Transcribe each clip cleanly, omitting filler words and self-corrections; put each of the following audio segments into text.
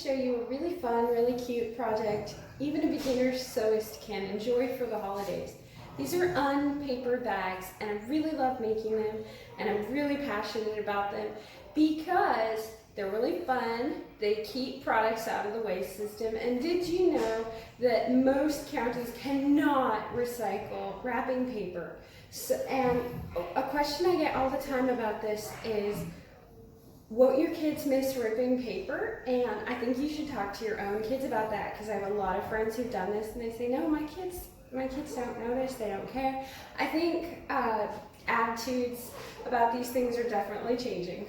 show you a really fun, really cute project even a beginner sewist can enjoy for the holidays. These are Unpaper bags, and I really love making them, and I'm really passionate about them because they're really fun. They keep products out of the waste system. And did you know that most counties cannot recycle wrapping paper? So, and a question I get all the time about this is, won't your kids miss ripping paper? And I think you should talk to your own kids about that, because I have a lot of friends who've done this and they say, no, my kids don't notice, they don't care. I think attitudes about these things are definitely changing.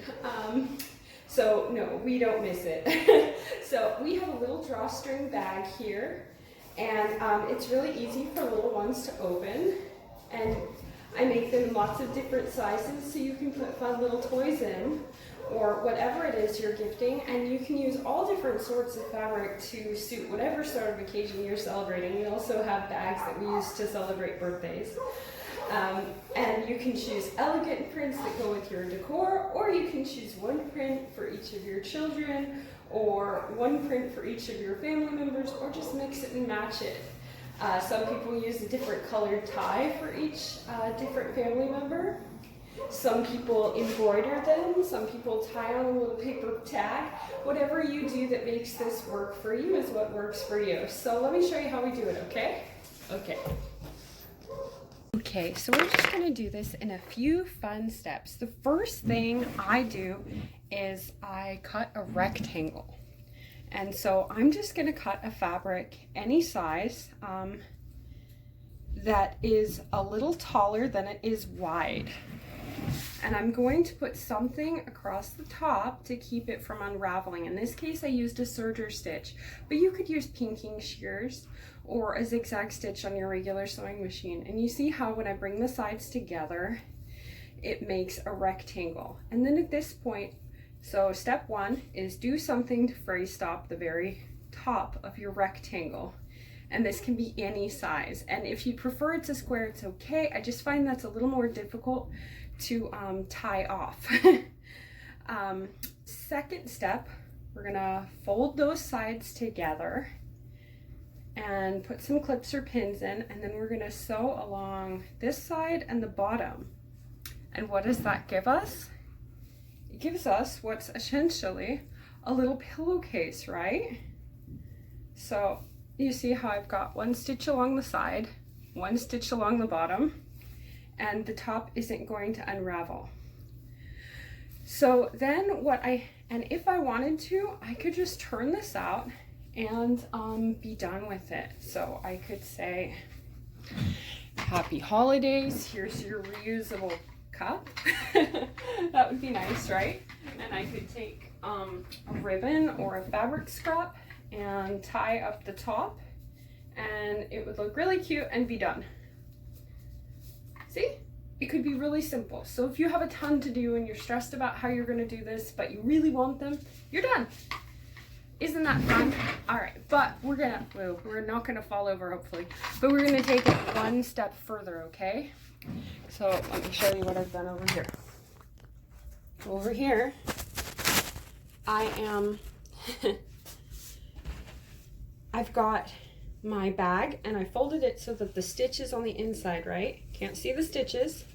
So no, we don't miss it. So we have a little drawstring bag here, and it's really easy for little ones to open. And I make them lots of different sizes so you can put fun little toys in, or whatever it is you're gifting, and you can use all different sorts of fabric to suit whatever sort of occasion you're celebrating. We also have bags that we use to celebrate birthdays. And you can choose elegant prints that go with your decor, or you can choose one print for each of your children, or one print for each of your family members, or just mix it and match it. Some people use a different colored tie for each different family member. Some people embroider them, some people tie on a little paper tag. Whatever you do that makes this work for you is what works for you. So let me show you how we do it, okay? Okay, so we're just going to do this in a few fun steps. The first thing I do is I cut a rectangle. And so I'm just going to cut a fabric any size that is a little taller than it is wide. And I'm going to put something across the top to keep it from unraveling. In this case, I used a serger stitch, but you could use pinking shears or a zigzag stitch on your regular sewing machine. And you see how when I bring the sides together, it makes a rectangle. And then at this point, so step one is do something to fray stop the very top of your rectangle. And this can be any size. And if you prefer it's a square, it's okay. I just find that's a little more difficult to tie off. Second step, we're gonna fold those sides together and put some clips or pins in, and then we're gonna sew along this side and the bottom. And what does that give us? It gives us what's essentially a little pillowcase, right? So you see how I've got one stitch along the side, one stitch along the bottom, and the top isn't going to unravel. So then and if I wanted to, I could just turn this out and be done with it. So I could say, happy holidays, here's your reusable cup. That would be nice, right? And I could take a ribbon or a fabric scrap and tie up the top, and it would look really cute and be done. See? It could be really simple. So if you have a ton to do and you're stressed about how you're going to do this, but you really want them, you're done. Isn't that fun? All right, but we're not going to fall over, hopefully, but we're going to take it one step further, okay? So let me show you what I've done over here. Over here, I've got my bag, and I folded it so that the stitch is on the inside, right? Can't see the stitches.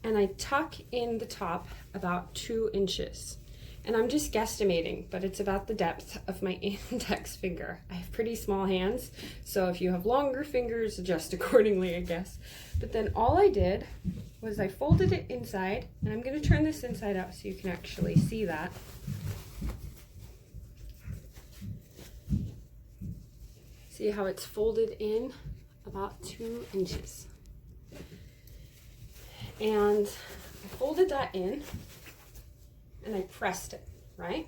And I tuck in the top about 2 inches. And I'm just guesstimating, but it's about the depth of my index finger. I have pretty small hands, so if you have longer fingers, adjust accordingly, I guess. But then all I did was I folded it inside, and I'm going to turn this inside out so you can actually see that. See how it's folded in about 2 inches. And I folded that in and I pressed it, right?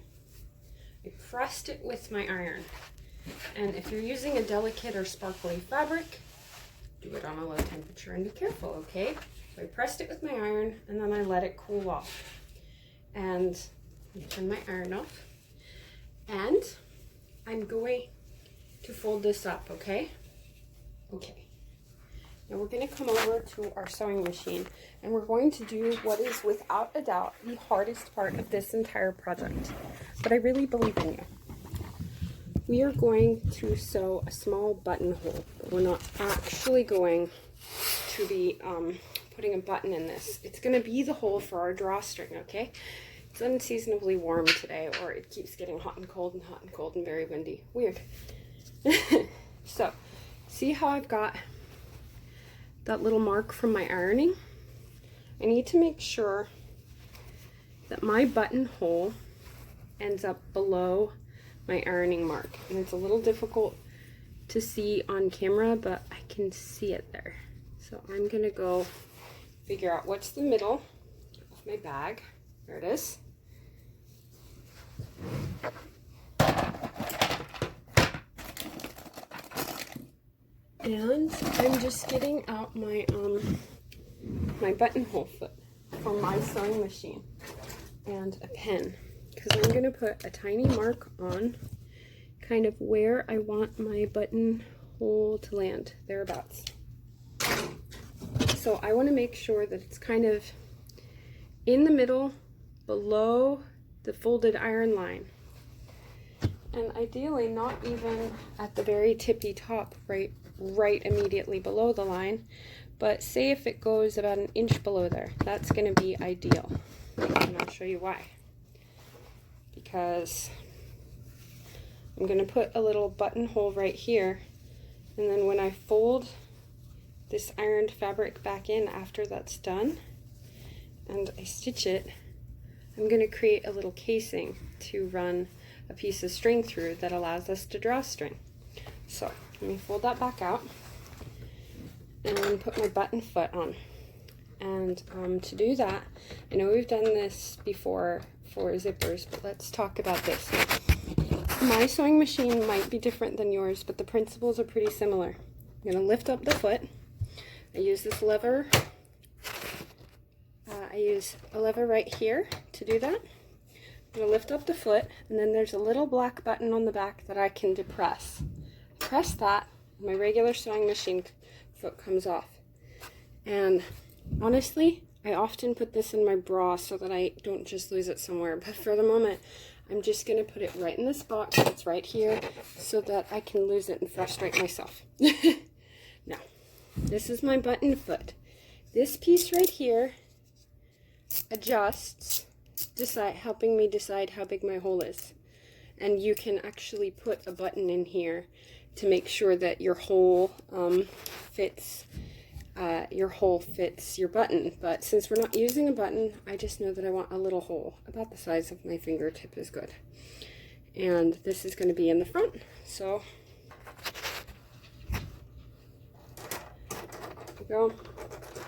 I pressed it with my iron. And if you're using a delicate or sparkly fabric, do it on a low temperature and be careful, okay? So I pressed it with my iron and then I let it cool off. And I turn my iron off. And I'm going to fold this up, okay? Okay. Now we're going to come over to our sewing machine, and we're going to do what is without a doubt the hardest part of this entire project. But I really believe in you. we are going to sew a small buttonhole. We're not actually going to be putting a button in this. It's going to be the hole for our drawstring, okay? It's unseasonably warm today, or it keeps getting hot and cold and very windy. Weird. So, see how I've got that little mark from my ironing? I need to make sure that my buttonhole ends up below my ironing mark. And it's a little difficult to see on camera, but I can see it there. So I'm gonna go figure out what's the middle of my bag. There it is. And I'm just getting out my my buttonhole foot from my sewing machine and a pen, because I'm going to put a tiny mark on kind of where I want my buttonhole to land, thereabouts. So I want to make sure that it's kind of in the middle, below the folded iron line. And ideally not even at the very tippy top, right immediately below the line, but say if it goes about an inch below there, that's going to be ideal. And I'll show you why. Because I'm going to put a little buttonhole right here, and then when I fold this ironed fabric back in after that's done and I stitch it, I'm going to create a little casing to run a piece of string through that allows us to draw string. So let me fold that back out and put my button foot on. And to do that, I know we've done this before for zippers, but let's talk about this. My sewing machine might be different than yours, but the principles are pretty similar. I'm going to lift up the foot. I use this lever. I use a lever right here to do that. I'm going to lift up the foot, and then there's a little black button on the back that I can depress. Press that, my regular sewing machine foot comes off. And honestly, I often put this in my bra so that I don't just lose it somewhere, but for the moment, I'm just going to put it right in this box that's right here so that I can lose it and frustrate myself. Now, this is my button foot. This piece right here adjusts, helping me decide how big my hole is. And you can actually put a button in here to make sure that your hole fits your button. But since we're not using a button, I just know that I want a little hole about the size of my fingertip is good. And this is going to be in the front, so there we go.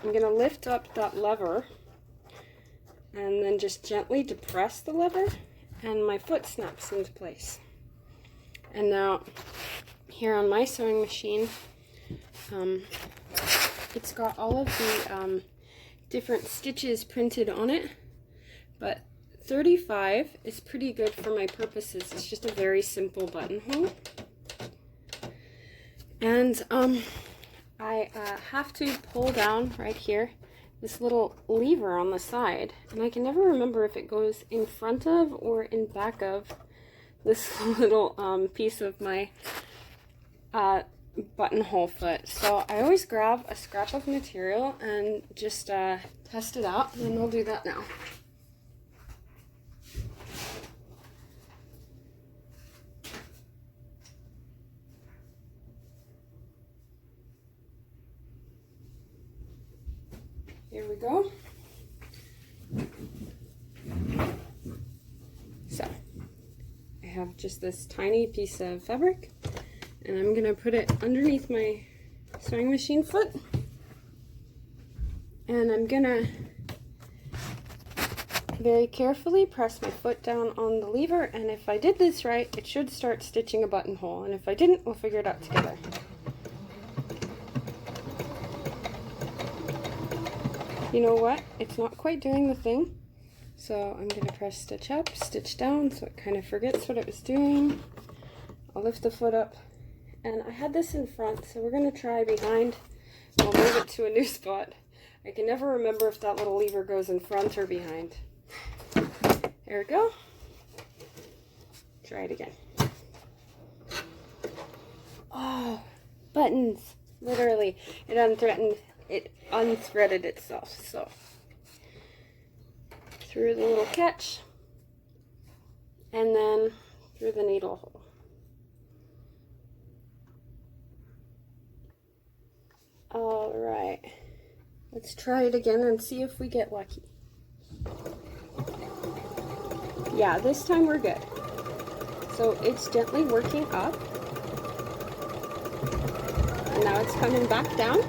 I'm going to lift up that lever and then just gently depress the lever, and my foot snaps into place. And now here on my sewing machine, it's got all of the different stitches printed on it, but 35 is pretty good for my purposes. It's just a very simple buttonhole. And I have to pull down right here this little lever on the side, and I can never remember if it goes in front of or in back of this little piece of my buttonhole foot. So I always grab a scrap of material and just test it out, and I'll do that now. Here we go. So I have just this tiny piece of fabric, and I'm gonna put it underneath my sewing machine foot, and I'm gonna very carefully press my foot down on the lever, and if I did this right, it should start stitching a buttonhole, and if I didn't, we'll figure it out together. You know what? It's not quite doing the thing, so I'm going to press stitch up, stitch down, so it kind of forgets what it was doing. I'll lift the foot up, and I had this in front, so we're going to try behind. I'll move it to a new spot. I can never remember if that little lever goes in front or behind. There we go. Try it again. Oh, buttons. Literally, it unthreaded itself. So, through the little catch, and then through the needle hole. All right, let's try it again and see if we get lucky. Yeah, this time we're good. So it's gently working up. And now it's coming back down.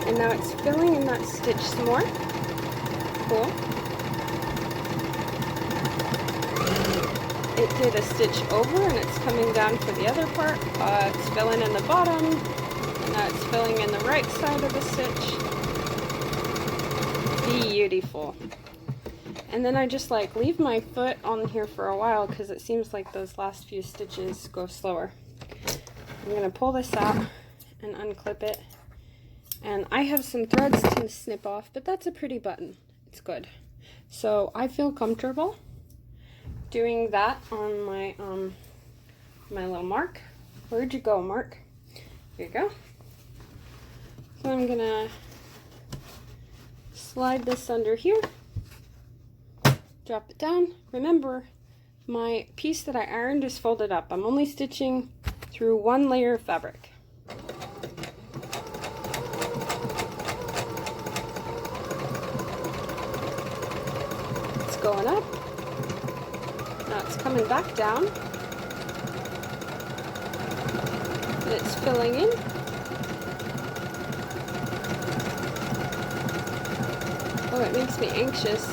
And now it's filling in that stitch some more. Cool. It did a stitch over and it's coming down for the other part. It's filling in the bottom. And now it's filling in the right side of the stitch. Beautiful. And then I just like leave my foot on here for a while because it seems like those last few stitches go slower. I'm going to pull this out and unclip it. And I have some threads to snip off, but that's a pretty button. It's good. So I feel comfortable doing that on my my little mark. Where'd you go, Mark? Here you go. So I'm going to slide this under here. Drop it down. Remember, my piece that I ironed is folded up. I'm only stitching through one layer of fabric. It's going up. Now it's coming back down. And it's filling in. Oh, it makes me anxious.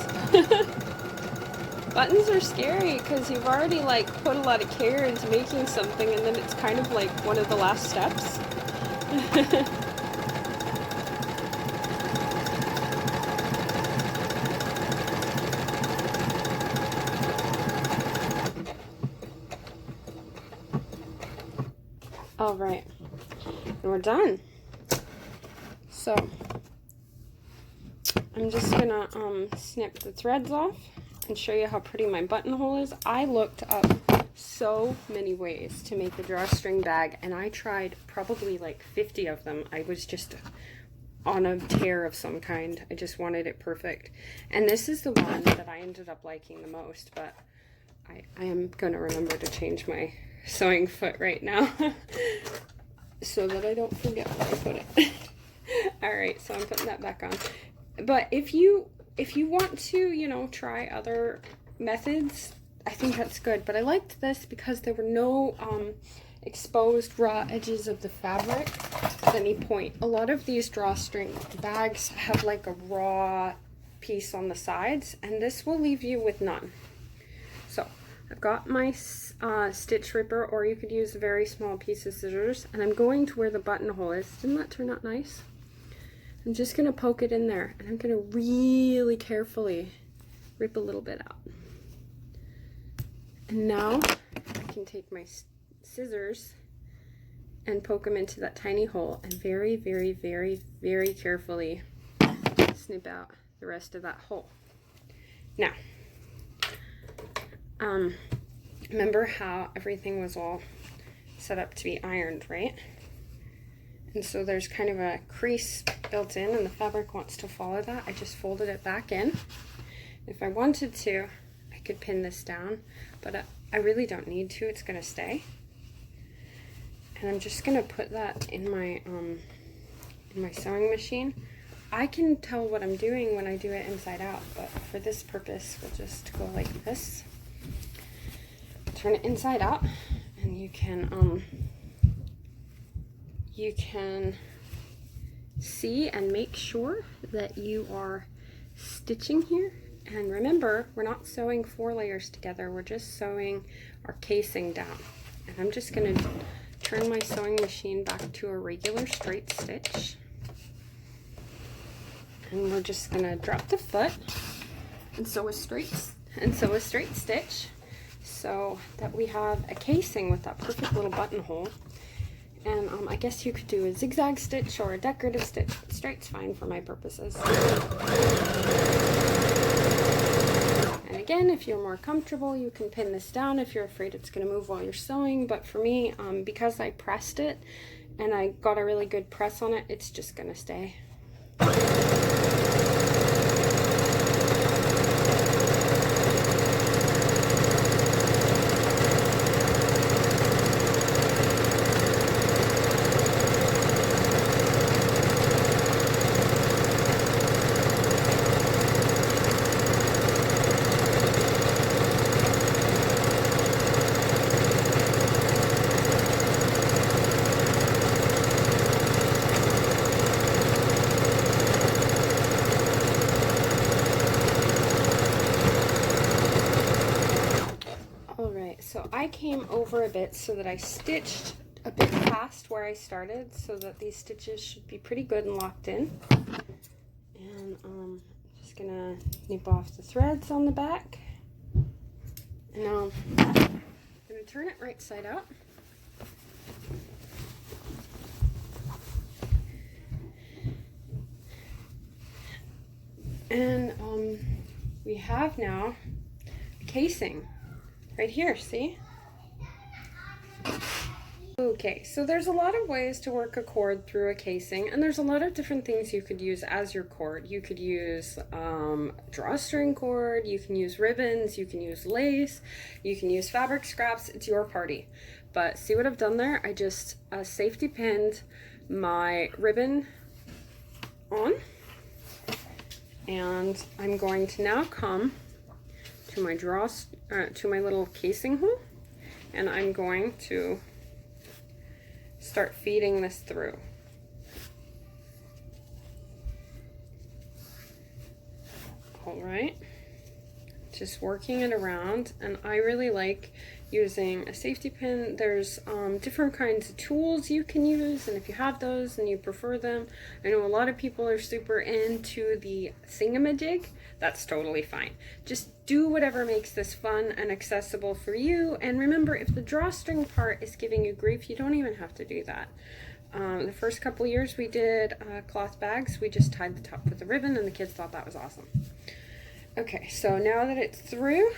Buttons are scary because you've already like put a lot of care into making something and then it's kind of like one of the last steps. All right, and we're done. So I'm just gonna snip the threads off and show you how pretty my buttonhole is. I looked up so many ways to make a drawstring bag and I tried probably like 50 of them. I was just on a tear of some kind. I just wanted it perfect. And this is the one that I ended up liking the most, but I am gonna remember to change my sewing foot right now so that I don't forget where I put it. All right, so I'm putting that back on. But if you want to, you know, try other methods, I think that's good. But I liked this because there were no exposed raw edges of the fabric at any point. A lot of these drawstring bags have like a raw piece on the sides, and this will leave you with none. So I've got my stitch ripper, or you could use a very small piece of scissors, and I'm going to where the buttonhole is. Didn't that turn out nice? I'm just going to poke it in there, and I'm going to really carefully rip a little bit out. And now I can take my scissors and poke them into that tiny hole and very, very, very, very carefully snip out the rest of that hole. Now, remember how everything was all set up to be ironed, right? And so there's kind of a crease built in and the fabric wants to follow that. I just folded it back in. If I wanted to, I could pin this down, but I really don't need to. It's going to stay. And I'm just going to put that in my sewing machine. I can tell what I'm doing when I do it inside out, but for this purpose, we'll just go like this. Turn it inside out, and you can see and make sure that you are stitching here. And remember, we're not sewing 4 layers together, we're just sewing our casing down. And I'm just going to turn my sewing machine back to a regular straight stitch. And we're just going to drop the foot and sew a straight stitch so that we have a casing with that perfect little buttonhole. And I guess you could do a zigzag stitch or a decorative stitch, but straight's fine for my purposes. And again, if you're more comfortable, you can pin this down if you're afraid it's going to move while you're sewing. But for me, because I pressed it and I got a really good press on it, it's just going to stay. So I came over a bit so that I stitched a bit past where I started, so that these stitches should be pretty good and locked in. And I'm just gonna nip off the threads on the back. And now I'm gonna turn it right side out. And we have now a casing. Right here, see? Okay, so there's a lot of ways to work a cord through a casing, and there's a lot of different things you could use as your cord. You could use drawstring cord, you can use ribbons, you can use lace, you can use fabric scraps. It's your party. But see what I've done there? I just safety pinned my ribbon on, and I'm going to now come to my to my little casing hole, and I'm going to start feeding this through. All right, just working it around, and I really like using a safety pin. There's different kinds of tools you can use, and if you have those and you prefer them, I know a lot of people are super into the thingamajig. That's totally fine. Just do whatever makes this fun and accessible for you. And remember, if the drawstring part is giving you grief, you don't even have to do that. The first couple years we did cloth bags. We just tied the top with a ribbon, and the kids thought that was awesome. Okay, so now that it's through,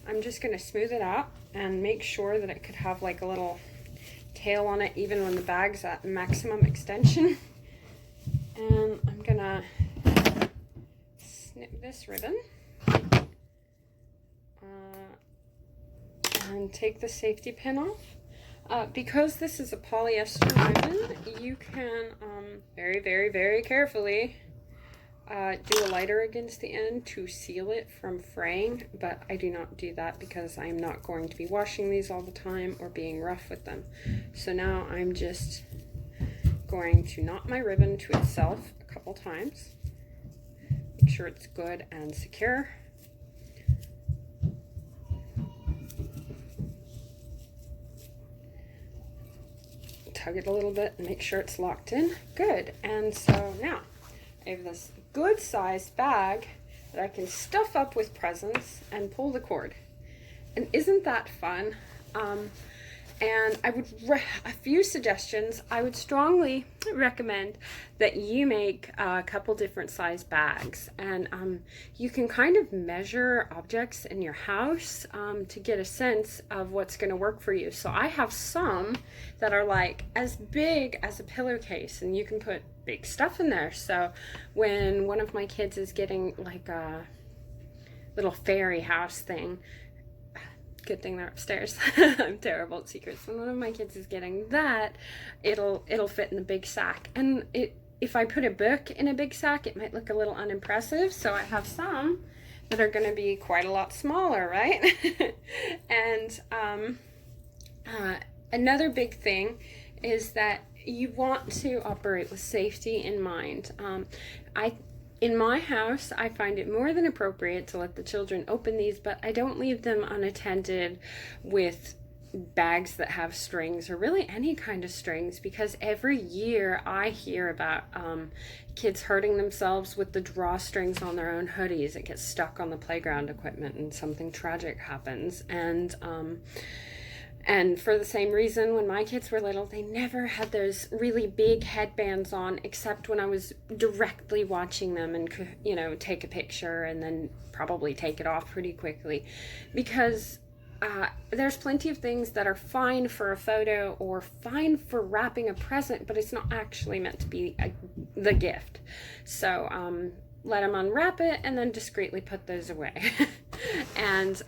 I'm just going to smooth it out and make sure that it could have like a little tail on it even when the bag's at maximum extension. And I'm going to snip this ribbon and take the safety pin off. Because this is a polyester ribbon, you can very, very, very carefully do a lighter against the end to seal it from fraying, but I do not do that because I'm not going to be washing these all the time or being rough with them. So now I'm just going to knot my ribbon to itself a couple times. Make sure it's good and secure. Tug it a little bit and make sure it's locked in. Good. And so now I have this good sized bag that I can stuff up with presents and pull the cord. And isn't that fun? And I would, a few suggestions, I would strongly recommend that you make a couple different size bags. And you can kind of measure objects in your house to get a sense of what's going to work for you. So I have some that are like as big as a pillowcase, and you can put big stuff in there. So when one of my kids is getting like a little fairy house thing, good thing they're upstairs. I'm terrible at secrets. When one of my kids is getting that, it'll fit in a big sack. And if I put a book in a big sack, it might look a little unimpressive. So I have some that are going to be quite a lot smaller, right? And another big thing is that you want to operate with safety in mind. In my house, I find it more than appropriate to let the children open these, but I don't leave them unattended with bags that have strings, or really any kind of strings, because every year I hear about kids hurting themselves with the drawstrings on their own hoodies. It gets stuck on the playground equipment and something tragic happens. And And for the same reason, when my kids were little, they never had those really big headbands on, except when I was directly watching them and could, you know, take a picture and then probably take it off pretty quickly. Because there's plenty of things that are fine for a photo or fine for wrapping a present, but it's not actually meant to be the gift. So let them unwrap it and then discreetly put those away. And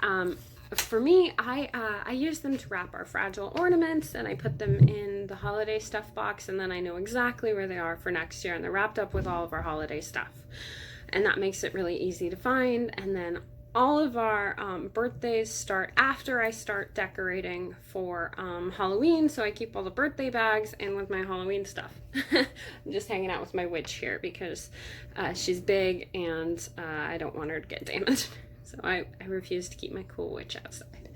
for me, I use them to wrap our fragile ornaments, and I put them in the holiday stuff box, and then I know exactly where they are for next year, and they're wrapped up with all of our holiday stuff. And that makes it really easy to find. And then all of our birthdays start after I start decorating for Halloween, so I keep all the birthday bags in with my Halloween stuff. I'm just hanging out with my witch here because she's big and I don't want her to get damaged. So I refuse to keep my cool witch outside.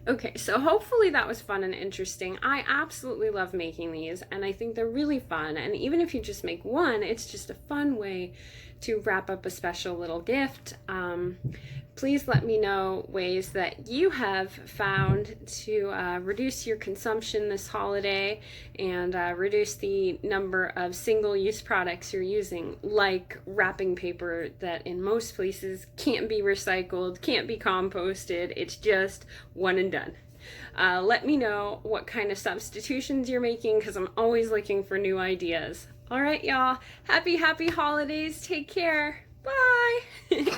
Okay, so hopefully that was fun and interesting. I absolutely love making these, and I think they're really fun. And even if you just make one, it's just a fun way to wrap up a special little gift. Please let me know ways that you have found to reduce your consumption this holiday and reduce the number of single-use products you're using, like wrapping paper that in most places can't be recycled, can't be composted. It's just one and done. Let me know what kind of substitutions you're making, because I'm always looking for new ideas. All right, y'all. Happy holidays. Take care. Bye.